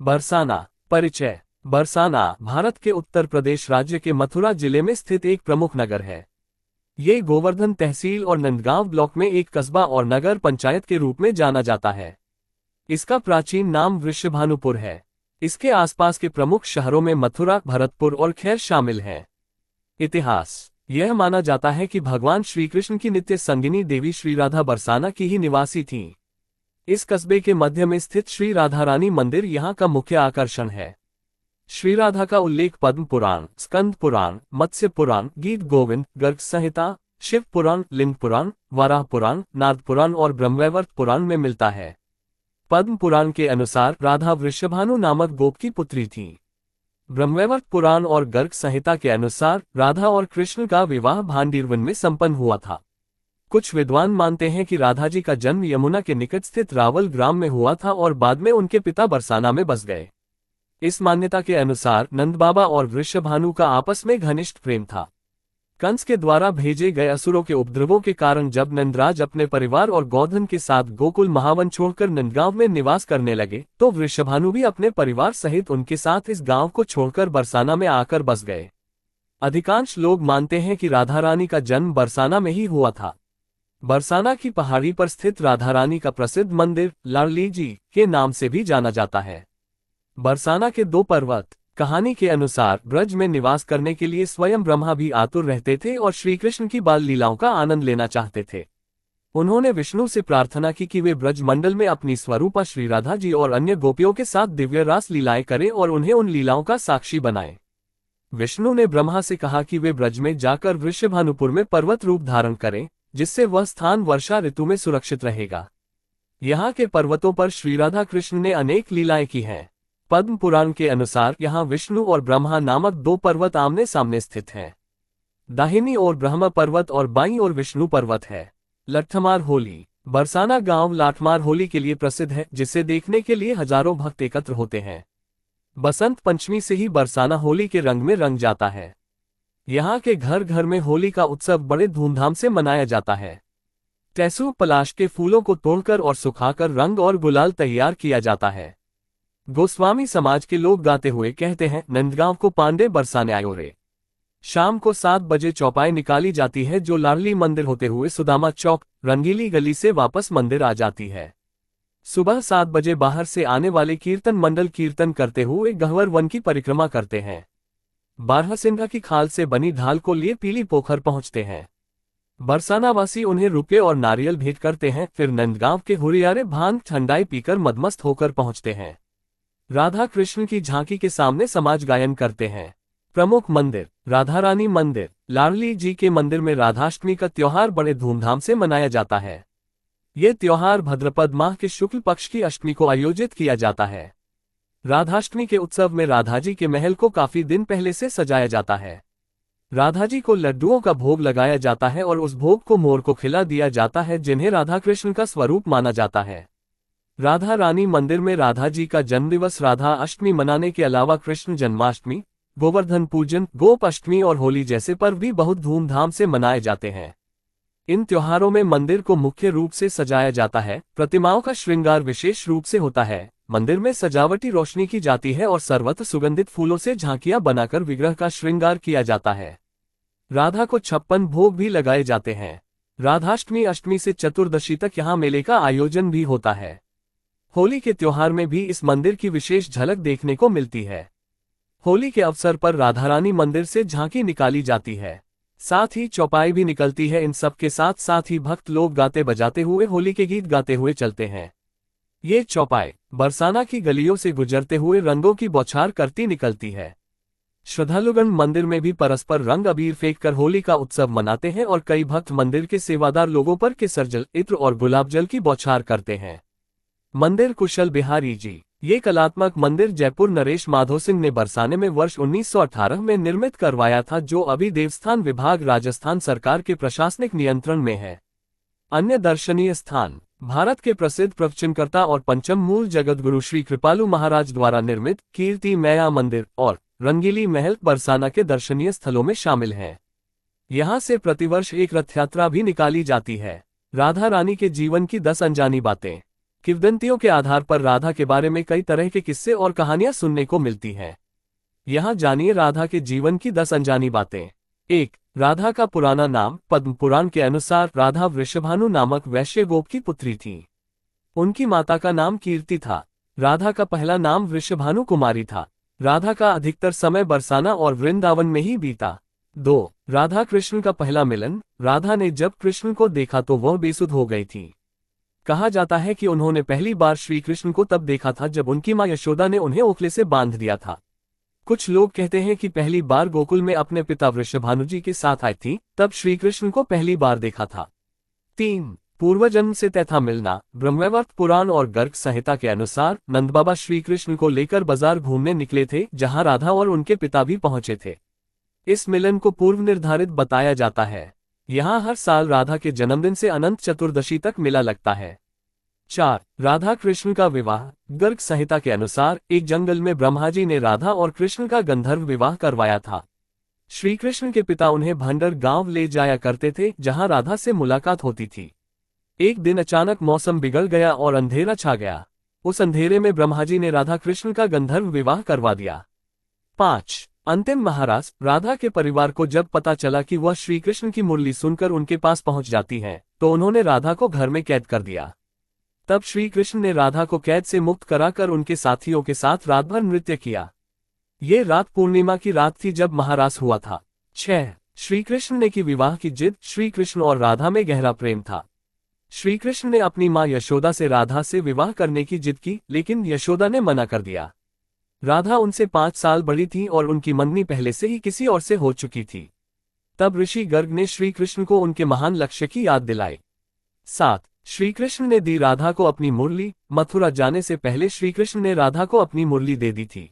बरसाना। परिचय। बरसाना भारत के उत्तर प्रदेश राज्य के मथुरा जिले में स्थित एक प्रमुख नगर है। ये गोवर्धन तहसील और नंदगांव ब्लॉक में एक कस्बा और नगर पंचायत के रूप में जाना जाता है। इसका प्राचीन नाम वृषभानुपुर है। इसके आसपास के प्रमुख शहरों में मथुरा, भरतपुर और खैर शामिल हैं। इतिहास। यह माना जाता है कि भगवान श्री कृष्ण की नित्य संगिनी देवी श्री राधा बरसाना की ही निवासी थीं। इस कस्बे के मध्य में स्थित श्री राधा रानी मंदिर यहाँ का मुख्य आकर्षण है। श्री राधा का उल्लेख पद्म पुराण, स्कंद पुराण, मत्स्य पुराण, गीत गोविंद, गर्ग संहिता, शिव पुराण, लिंग पुराण, वराह पुराण, नारद पुराण और ब्रह्मवैवर्त पुराण में मिलता है। पद्म पुराण के अनुसार राधा वृषभानु नामक गोप की पुत्री थी। ब्रह्मवैवर्त पुराण और गर्ग संहिता के अनुसार राधा और कृष्ण का विवाह भांडीरवन में संपन्न हुआ था। कुछ विद्वान मानते हैं कि राधा जी का जन्म यमुना के निकट स्थित रावल ग्राम में हुआ था और बाद में उनके पिता बरसाना में बस गए। इस मान्यता के अनुसार नंद बाबा और वृषभानु का आपस में घनिष्ठ प्रेम था। कंस के द्वारा भेजे गए असुरों के उपद्रवों के कारण जब नंदराज अपने परिवार और गोधन के साथ गोकुल महावन छोड़कर नंदगांव में निवास करने लगे तो वृषभानु भी अपने परिवार सहित उनके साथ इस गांव को छोड़कर बरसाना में आकर बस गए। अधिकांश लोग मानते हैं कि राधा रानी का जन्म बरसाना में ही हुआ था। बरसाना की पहाड़ी पर स्थित राधा रानी का प्रसिद्ध मंदिर लाडली जी के नाम से भी जाना जाता है। बरसाना के दो पर्वत। कहानी के अनुसार ब्रज में निवास करने के लिए स्वयं ब्रह्मा भी आतुर रहते थे और श्री कृष्ण की बाल लीलाओं का आनंद लेना चाहते थे। उन्होंने विष्णु से प्रार्थना की कि वे ब्रज मंडल में अपनी स्वरूपा श्री राधा जी और अन्य गोपियों के साथ दिव्य रास लीलाएं करें और उन्हें उन लीलाओं का साक्षी बनाएं। विष्णु ने ब्रह्मा से कहा कि वे ब्रज में जाकर वृषभानुपुर में पर्वत रूप धारण करें, जिससे वह स्थान वर्षा ऋतु में सुरक्षित रहेगा। यहाँ के पर्वतों पर श्री राधा कृष्ण ने अनेक लीलाएं की हैं। पद्म पुराण के अनुसार यहाँ विष्णु और ब्रह्मा नामक दो पर्वत आमने सामने स्थित हैं। दाहिनी ओर ब्रह्म पर्वत और बाईं ओर विष्णु पर्वत है। लठमार होली। बरसाना गांव लाठमार होली के लिए प्रसिद्ध है, जिसे देखने के लिए हजारों भक्त एकत्र होते हैं। बसंत पंचमी से ही बरसाना होली के रंग में रंग जाता है। यहाँ के घर घर में होली का उत्सव बड़े धूमधाम से मनाया जाता है। टेसू पलाश के फूलों को तोड़कर और सुखाकर रंग और गुलाल तैयार किया जाता है। गोस्वामी समाज के लोग गाते हुए कहते हैं, नंदगांव को पांडे बरसाने आयो रे। शाम को 7 बजे चौपाई निकाली जाती है जो लाडली मंदिर होते हुए सुदामा चौक, रंगीली गली से वापस मंदिर आ जाती है। सुबह 7 बजे बाहर से आने वाले कीर्तन मंडल कीर्तन करते हुए गहवर वन की परिक्रमा करते हैं। बारहसिंगा की खाल से बनी ढाल को लिए पीली पोखर पहुंचते हैं। बरसानावासी उन्हें रुपये और नारियल भेंट करते हैं। फिर नंदगांव के हुरियारे भांग ठंडाई पीकर मदमस्त होकर पहुंचते हैं। राधा कृष्ण की झांकी के सामने समाज गायन करते हैं। प्रमुख मंदिर। राधा रानी मंदिर। लाडली जी के मंदिर में राधाष्टमी का त्योहार बड़े धूमधाम से मनाया जाता है। ये त्योहार भाद्रपद माह के शुक्ल पक्ष की अष्टमी को आयोजित किया जाता है। राधाष्टमी के उत्सव में राधा जी के महल को काफी दिन पहले से सजाया जाता है। राधा जी को लड्डुओं का भोग लगाया जाता है और उस भोग को मोर को खिला दिया जाता है, जिन्हें राधा कृष्ण का स्वरूप माना जाता है। राधा रानी मंदिर में राधा जी का जन्मदिवस राधा अष्टमी मनाने के अलावा कृष्ण जन्माष्टमी, गोवर्धन पूजन, गोप अष्टमी और होली जैसे पर्व भी बहुत धूमधाम से मनाए जाते हैं। इन त्योहारों में मंदिर को मुख्य रूप से सजाया जाता है। प्रतिमाओं का श्रृंगार विशेष रूप से होता है। मंदिर में सजावटी रोशनी की जाती है और सर्वत्र सुगंधित फूलों से झांकियां बनाकर विग्रह का श्रृंगार किया जाता है। राधा को 56 भोग भी लगाए जाते हैं। राधाष्टमी अष्टमी से चतुर्दशी तक यहाँ मेले का आयोजन भी होता है। होली के त्योहार में भी इस मंदिर की विशेष झलक देखने को मिलती है। होली के अवसर पर राधारानी मंदिर से झांकी निकाली जाती है, साथ ही चौपाई भी निकलती है। इन सब के साथ साथ ही भक्त लोग गाते बजाते हुए होली के गीत गाते हुए चलते हैं। ये चौपाई बरसाना की गलियों से गुजरते हुए रंगों की बौछार करती निकलती है। श्रद्धालुगण मंदिर में भी परस्पर रंग अबीर फेंककर होली का उत्सव मनाते हैं और कई भक्त मंदिर के सेवादार लोगों पर केसर जल, इत्र और गुलाब जल की बौछार करते हैं। मंदिर कुशल बिहारी जी। ये कलात्मक मंदिर जयपुर नरेश माधो सिंह ने बरसाने में वर्ष 1918 में निर्मित करवाया था, जो अभी देवस्थान विभाग राजस्थान सरकार के प्रशासनिक नियंत्रण में है। अन्य दर्शनीय स्थान। भारत के प्रसिद्ध प्रवचनकर्ता और पंचम मूल जगतगुरु श्री कृपालु महाराज द्वारा निर्मित कीर्ति मैया मंदिर और रंगीली महल बरसाना के दर्शनीय स्थलों में शामिल हैं। यहाँ से प्रतिवर्ष एक रथ यात्रा भी निकाली जाती है। राधा रानी के जीवन की 10 अनजानी बातें। किंवदंतियों के आधार पर राधा के बारे में कई तरह के किस्से और कहानियां सुनने को मिलती हैं। यहाँ जानिए राधा के जीवन की 10 अनजानी बातें। 1. राधा का पुराना नाम। पद्म पुराण के अनुसार राधा वृषभानु नामक वैश्य गोप की पुत्री थी। उनकी माता का नाम कीर्ति था। राधा का पहला नाम वृषभानु कुमारी था। राधा का अधिकतर समय बरसाना और वृंदावन में ही बीता। 2. राधा कृष्ण का पहला मिलन। राधा ने जब कृष्ण को देखा तो वह बेसुध हो गई थी। कहा जाता है कि उन्होंने पहली बार श्री कृष्ण को तब देखा था जब उनकी मां यशोदा ने उन्हें ओखले से बांध दिया था। कुछ लोग कहते हैं कि पहली बार गोकुल में अपने पिता वृषभानु जी के साथ आई थी, तब श्री कृष्ण को पहली बार देखा था। 3. पूर्वजन्म से तय था मिलना। ब्रह्मवैवर्त पुराण और गर्ग संहिता के अनुसार नंद बाबा श्री कृष्ण को लेकर बाजार घूमने निकले थे, जहां राधा और उनके पिता भी पहुंचे थे। इस मिलन को पूर्व निर्धारित बताया जाता है। यहाँ हर साल राधा के जन्मदिन से अनंत चतुर्दशी तक मेला लगता है। 4. राधा कृष्ण का विवाह। गर्ग संहिता के अनुसार एक जंगल में ब्रह्मा जी ने राधा और कृष्ण का गंधर्व विवाह करवाया था। श्री कृष्ण के पिता उन्हें भंडर गांव ले जाया करते थे, जहां राधा से मुलाकात होती थी। एक दिन अचानक मौसम बिगड़ गया और अंधेरा छा गया। उस अंधेरे में ब्रह्मा जी ने राधा कृष्ण का गंधर्व विवाह करवा दिया। 5. अंतिम महारास। राधा के परिवार को जब पता चला कि वह श्री कृष्ण की मुरली सुनकर उनके पास पहुंच जाती हैं, तो उन्होंने राधा को घर में कैद कर दिया। तब श्री कृष्ण ने राधा को कैद से मुक्त कराकर उनके साथियों के साथ रात भर नृत्य किया। ये रात पूर्णिमा की रात थी जब महारास हुआ था। 6. श्री कृष्ण ने की विवाह की जिद। श्री कृष्ण और राधा में गहरा प्रेम था। श्री कृष्ण ने अपनी मां यशोदा से राधा से विवाह करने की जिद की, लेकिन यशोदा ने मना कर दिया। राधा उनसे 5 साल बड़ी थी और उनकी मंगनी पहले से ही किसी और से हो चुकी थी। तब ऋषि गर्ग ने श्री कृष्ण को उनके महान लक्ष्य की याद दिलाई। 7. श्री कृष्ण ने दी राधा को अपनी मुरली। मथुरा जाने से पहले श्री कृष्ण ने राधा को अपनी मुरली दे दी थी।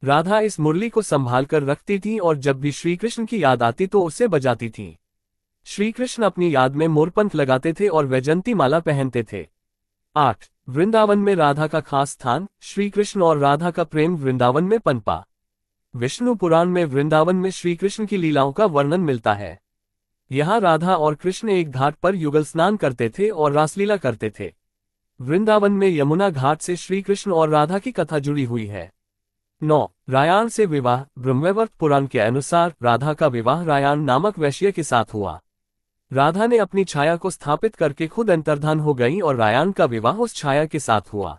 राधा इस मुरली को संभाल कर रखती थी और जब भी श्री कृष्ण की याद आती तो उसे बजाती थी। श्री कृष्ण अपनी याद में मोरपंख लगाते थे और वैजंती माला पहनते थे। 8. वृंदावन में राधा का खास स्थान। श्री कृष्ण और राधा का प्रेम वृंदावन में पनपा। विष्णु पुराण में वृंदावन में श्री कृष्ण की लीलाओं का वर्णन मिलता है। यहाँ राधा और कृष्ण एक घाट पर युगल स्नान करते थे और रासलीला करते थे। वृंदावन में यमुना घाट से श्री कृष्ण और राधा की कथा जुड़ी हुई है। 9. रायान से विवाह। ब्रह्मवैवर्त पुराण के अनुसार राधा का विवाह रायान नामक वैश्य के साथ हुआ। राधा ने अपनी छाया को स्थापित करके खुद अंतर्धान हो गई और रायान का विवाह उस छाया के साथ हुआ।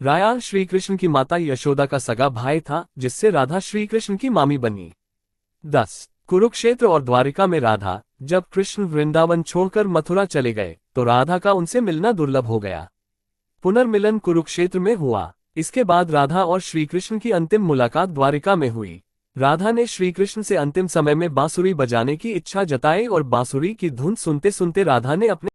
रायान श्री कृष्ण की माता यशोदा का सगा भाई था, जिससे राधा श्री कृष्ण की मामी बनी। 10. कुरुक्षेत्र और द्वारिका में राधा। जब कृष्ण वृंदावन छोड़कर मथुरा चले गए तो राधा का उनसे मिलना दुर्लभ हो गया। पुनर्मिलन कुरुक्षेत्र में हुआ। इसके बाद राधा और श्री कृष्ण की अंतिम मुलाकात द्वारिका में हुई। राधा ने श्री कृष्ण से अंतिम समय में बांसुरी बजाने की इच्छा जताई और बांसुरी की धुन सुनते सुनते राधा ने अपने